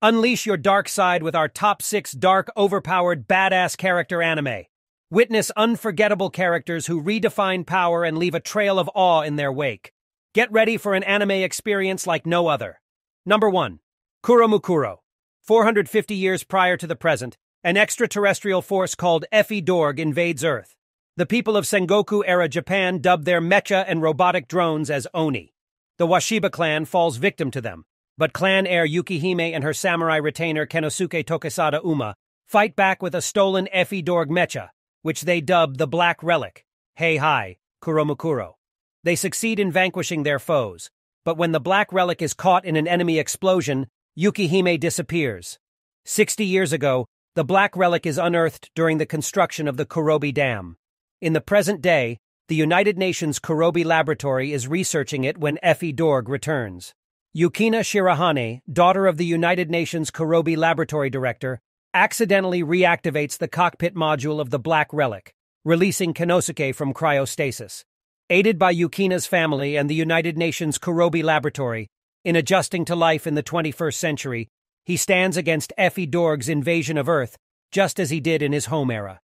Unleash your dark side with our top 6 dark, overpowered, badass character anime. Witness unforgettable characters who redefine power and leave a trail of awe in their wake. Get ready for an anime experience like no other. Number 1. Kuromukuro. 450 years prior to the present, an extraterrestrial force called Dorg invades Earth. The people of Sengoku-era Japan dubbed their mecha and robotic drones as Oni. The Washiba clan falls victim to them, but clan heir Yukihime and her samurai retainer Kenosuke Tokisada Uma fight back with a stolen Dorg mecha, which they dub the Black Relic, Kuromukuro. They succeed in vanquishing their foes, but when the Black Relic is caught in an enemy explosion, Yukihime disappears. 60 years ago, the Black Relic is unearthed during the construction of the Kurobi Dam. In the present day, the United Nations Kurobi Laboratory is researching it when Dorg returns. Yukina Shirahane, daughter of the United Nations Kurobi Laboratory Director, accidentally reactivates the cockpit module of the Black Relic, releasing Kenosuke from cryostasis. Aided by Yukina's family and the United Nations Kurobi Laboratory, in adjusting to life in the 21st century, he stands against Dorg's invasion of Earth, just as he did in his home era.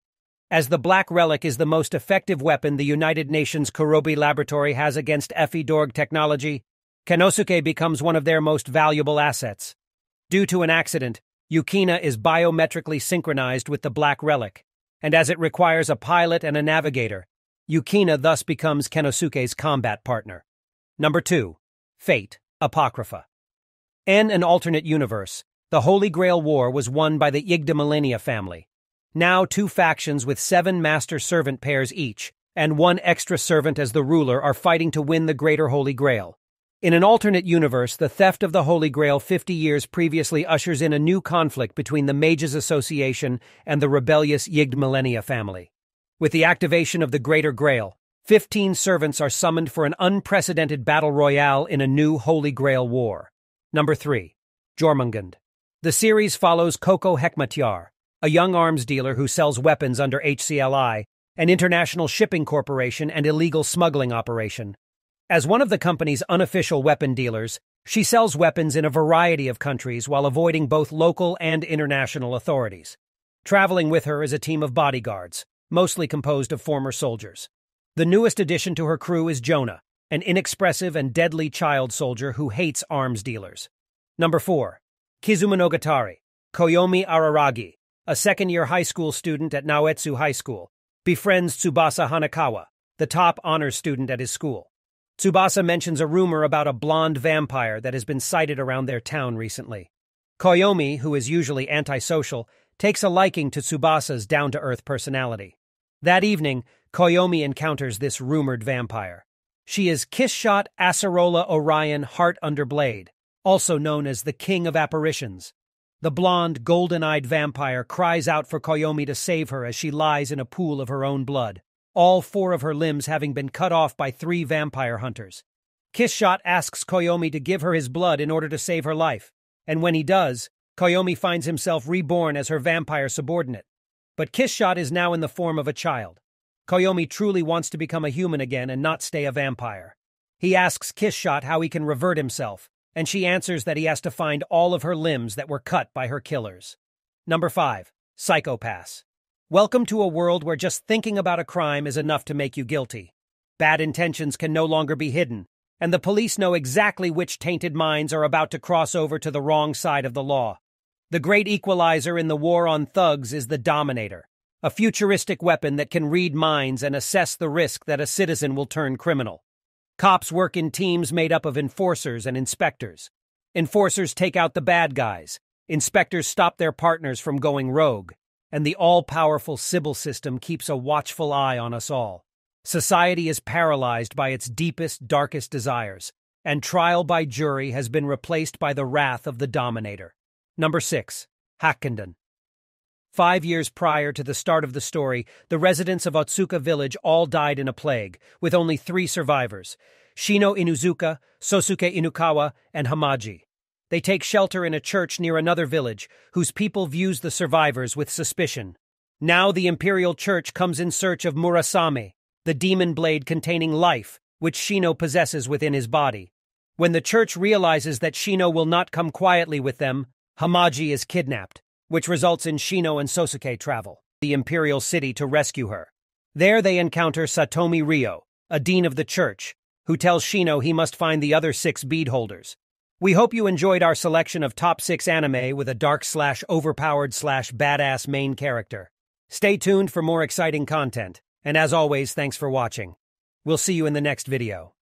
As the Black Relic is the most effective weapon the United Nations Kurobi Laboratory has against Dorg technology, Kenosuke becomes one of their most valuable assets. Due to an accident, Yukina is biometrically synchronized with the Black Relic, and as it requires a pilot and a navigator, Yukina thus becomes Kenosuke's combat partner. Number 2. Fate, Apocrypha. In an alternate universe, the Holy Grail War was won by the Yggdrasilania family. Now 2 factions with 7 master-servant pairs each, and 1 extra servant as the ruler are fighting to win the Greater Holy Grail. In an alternate universe, the theft of the Holy Grail 50 years previously ushers in a new conflict between the Mages Association and the rebellious Yggdrasilania family. With the activation of the Greater Grail, 15 servants are summoned for an unprecedented battle royale in a new Holy Grail war. Number 3. Jormungand. The series follows Koko Hekmatyar, a young arms dealer who sells weapons under HCLI, an international shipping corporation and illegal smuggling operation. As one of the company's unofficial weapon dealers, she sells weapons in a variety of countries while avoiding both local and international authorities. Traveling with her is a team of bodyguards, mostly composed of former soldiers. The newest addition to her crew is Jonah, an inexpressive and deadly child soldier who hates arms dealers. Number 4. Kizumonogatari. Koyomi Araragi, a second-year high school student at Naoetsu High School, befriends Tsubasa Hanakawa, the top honors student at his school. Tsubasa mentions a rumor about a blonde vampire that has been sighted around their town recently. Koyomi, who is usually antisocial, takes a liking to Tsubasa's down-to-earth personality. That evening, Koyomi encounters this rumored vampire. She is Kissshot Acerola Orion Heart Under Blade, also known as the King of Apparitions. The blonde, golden-eyed vampire cries out for Koyomi to save her as she lies in a pool of her own blood, all 4 of her limbs having been cut off by 3 vampire hunters. Kissshot asks Koyomi to give her his blood in order to save her life, and when he does, Koyomi finds himself reborn as her vampire subordinate. But Kissshot is now in the form of a child. Koyomi truly wants to become a human again and not stay a vampire. He asks Kissshot how he can revert himself, and she answers that he has to find all of her limbs that were cut by her killers. Number 5. Psychopaths. Welcome to a world where just thinking about a crime is enough to make you guilty. Bad intentions can no longer be hidden, and the police know exactly which tainted minds are about to cross over to the wrong side of the law. The great equalizer in the war on thugs is the Dominator, a futuristic weapon that can read minds and assess the risk that a citizen will turn criminal. Cops work in teams made up of enforcers and inspectors. Enforcers take out the bad guys. Inspectors stop their partners from going rogue. And the all-powerful Sybil system keeps a watchful eye on us all. Society is paralyzed by its deepest, darkest desires, and trial by jury has been replaced by the wrath of the Dominator. Number 6. Hackendon. 5 years prior to the start of the story, the residents of Otsuka village all died in a plague, with only 3 survivors: Shino Inuzuka, Sosuke Inukawa, and Hamaji. They take shelter in a church near another village, whose people views the survivors with suspicion. Now the Imperial Church comes in search of Murasame, the demon blade containing life, which Shino possesses within his body. When the church realizes that Shino will not come quietly with them, Hamaji is kidnapped, which results in Shino and Sosuke travel the Imperial City to rescue her. There they encounter Satomi Ryo, a dean of the church, who tells Shino he must find the other 6 bead holders. We hope you enjoyed our selection of top 6 anime with a dark/overpowered/badass main character. Stay tuned for more exciting content, and as always, thanks for watching. We'll see you in the next video.